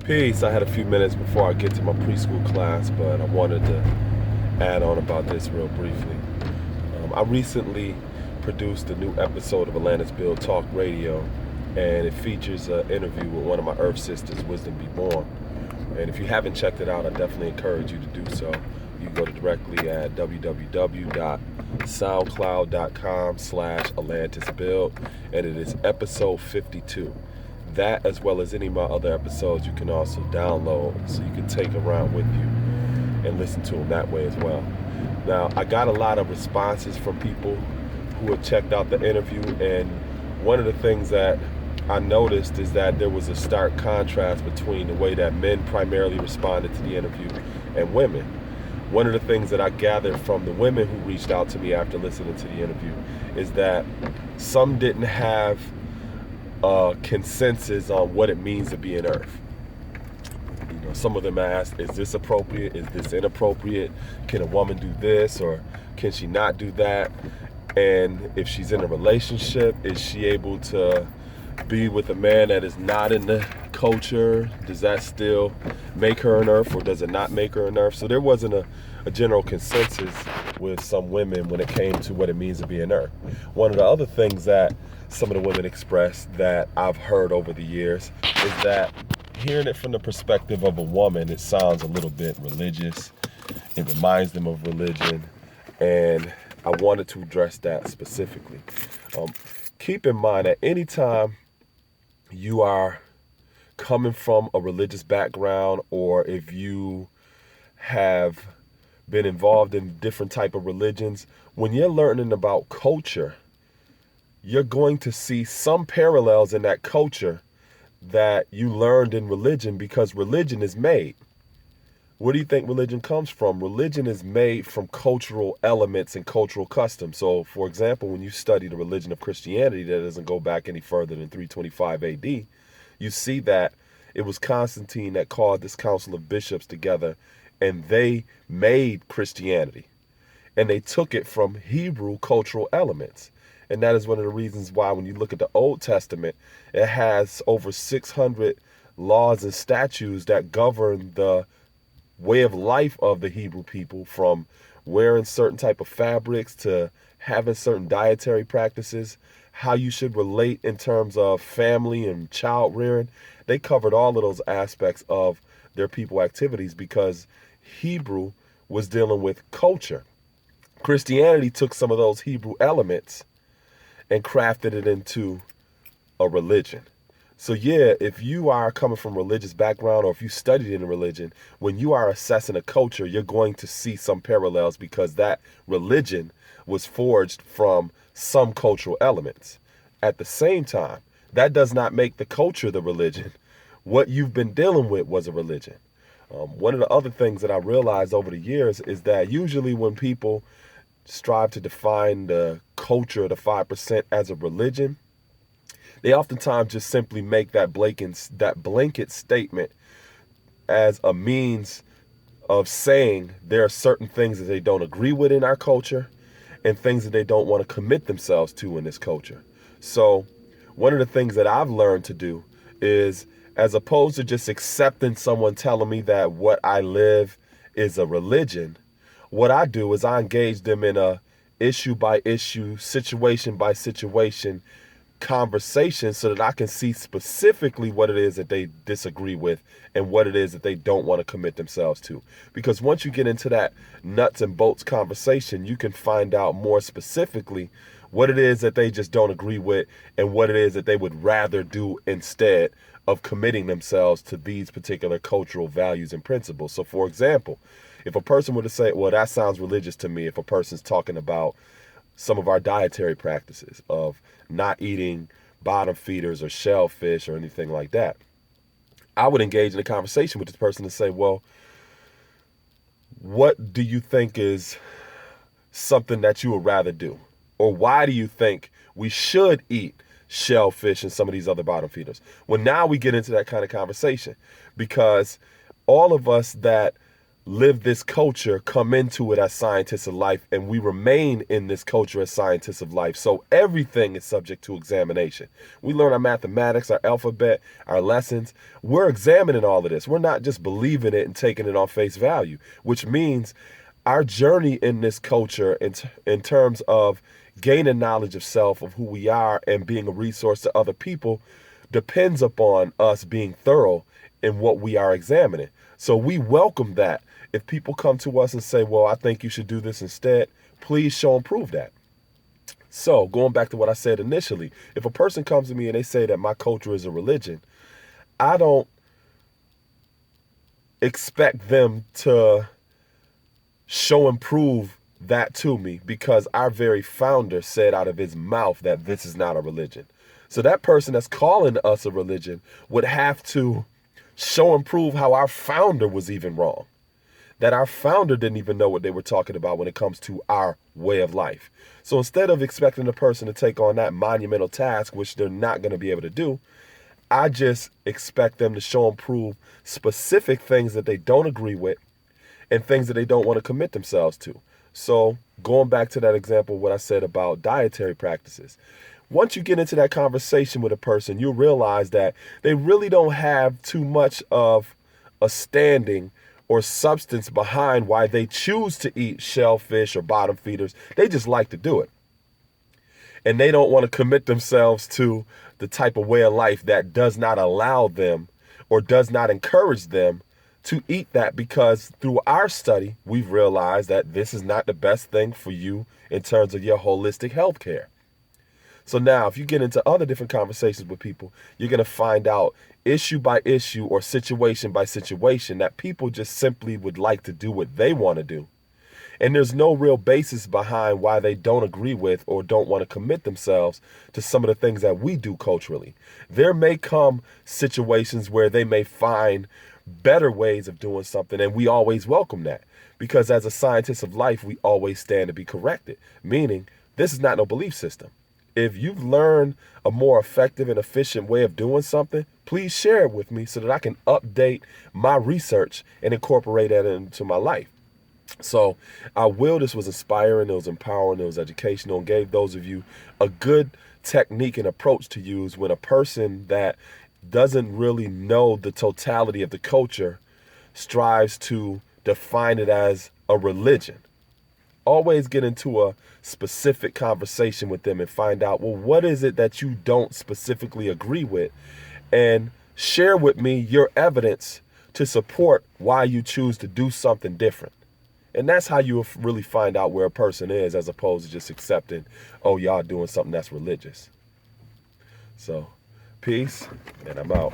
Peace. I had a few minutes before I get to my preschool class, but I wanted to add on about this real briefly. I recently produced a new episode of Atlantis School Talk Radio, and it features an interview with one of my Earth sisters, Wisdom Be Born. And if you haven't checked it out, I definitely encourage you to do so. You can go to directly at www.soundcloud.com/AtlantisBuild, and it is episode 52. That, as well as any of my other episodes, you can also download so you can take around with you and listen to them that way as well. Now, I got a lot of responses from people who have checked out the interview, and one of the things that I noticed is that there was a stark contrast between the way that men primarily responded to the interview and women. One of the things that I gathered from the women who reached out to me after listening to the interview is that some didn't have consensus on what it means to be an Earth. Some of them asked, is this appropriate? Is this inappropriate? Can a woman do this or can she not do that? And if she's in a relationship, is she able to be with a man that is not in the culture? Does that still make her an Earth or does it not make her an Earth? So there wasn't a general consensus with some women when it came to what it means to be an Earth. One of the other things that some of the women expressed that I've heard over the years is that hearing it from the perspective of a woman, it sounds a little bit religious. It reminds them of religion, and I wanted to address that specifically. Keep in mind that anytime you are coming from a religious background, or if you have been involved in different type of religions, when you're learning about culture, you're going to see some parallels in that culture that you learned in religion, because religion is made. Where do you think religion comes from? Religion is made from cultural elements and cultural customs. So, for example, when you study the religion of Christianity, that doesn't go back any further than 325 AD, you see that it was Constantine that called this council of bishops together, and they made Christianity. And they took it from Hebrew cultural elements. And that is one of the reasons why when you look at the Old Testament, it has over 600 laws and statutes that govern the way of life of the Hebrew people, from wearing certain type of fabrics to having certain dietary practices, how you should relate in terms of family and child rearing. They covered all of those aspects of their people activities because Hebrew was dealing with culture. Christianity took some of those Hebrew elements and crafted it into a religion. So yeah, if you are coming from a religious background, or if you studied in a religion, when you are assessing a culture, you're going to see some parallels because that religion was forged from some cultural elements. At the same time, that does not make the culture the religion. What you've been dealing with was a religion. One of the other things that I realized over the years is that usually when people strive to define the culture of the 5% as a religion, they oftentimes just simply make that blanket statement as a means of saying there are certain things that they don't agree with in our culture and things that they don't want to commit themselves to in this culture. So one of the things that I've learned to do is, as opposed to just accepting someone telling me that what I live is a religion, what I do is I engage them in a issue by issue, situation by situation conversation so that I can see specifically what it is that they disagree with and what it is that they don't want to commit themselves to. Because once you get into that nuts and bolts conversation, you can find out more specifically what it is that they just don't agree with and what it is that they would rather do instead of committing themselves to these particular cultural values and principles. So for example, if a person were to say, well, that sounds religious to me, if a person's talking about some of our dietary practices of not eating bottom feeders or shellfish or anything like that, I would engage in a conversation with this person and say, well, what do you think is something that you would rather do? Or why do you think we should eat shellfish and some of these other bottom feeders? Well, now we get into that kind of conversation because all of us that live this culture, come into it as scientists of life, and we remain in this culture as scientists of life. So everything is subject to examination. We learn our mathematics, our alphabet, our lessons. We're examining all of this. We're not just believing it and taking it on face value, which means our journey in this culture in terms of gaining knowledge of self, of who we are, and being a resource to other people depends upon us being thorough in what we are examining. So we welcome that. If people come to us and say, well, I think you should do this instead, please show and prove that. So going back to what I said initially, if a person comes to me and they say that my culture is a religion, I don't expect them to show and prove that to me, because our very founder said out of his mouth that this is not a religion. So that person that's calling us a religion would have to show and prove how our founder was even wrong. That our founder didn't even know what they were talking about when it comes to our way of life. So instead of expecting a person to take on that monumental task, which they're not going to be able to do, I just expect them to show and prove specific things that they don't agree with and things that they don't want to commit themselves to. So going back to that example, what I said about dietary practices. Once you get into that conversation with a person, you'll realize that they really don't have too much of a standing or substance behind why they choose to eat shellfish or bottom feeders. They just like to do it. And they don't want to commit themselves to the type of way of life that does not allow them or does not encourage them to eat that, because through our study, we've realized that this is not the best thing for you in terms of your holistic health care. So now if you get into other different conversations with people, you're going to find out issue by issue or situation by situation that people just simply would like to do what they want to do. And there's no real basis behind why they don't agree with or don't want to commit themselves to some of the things that we do culturally. There may come situations where they may find better ways of doing something, and we always welcome that, because as a scientist of life, we always stand to be corrected, meaning this is not no belief system. If you've learned a more effective and efficient way of doing something, please share it with me so that I can update my research and incorporate that into my life. So this was inspiring, it was empowering, it was educational, and gave those of you a good technique and approach to use when a person that doesn't really know the totality of the culture strives to define it as a religion. Always get into a specific conversation with them and find out, well, what is it that you don't specifically agree with? And share with me your evidence to support why you choose to do something different. And that's how you really find out where a person is, as opposed to just accepting, oh, y'all doing something that's religious. So, peace, and I'm out.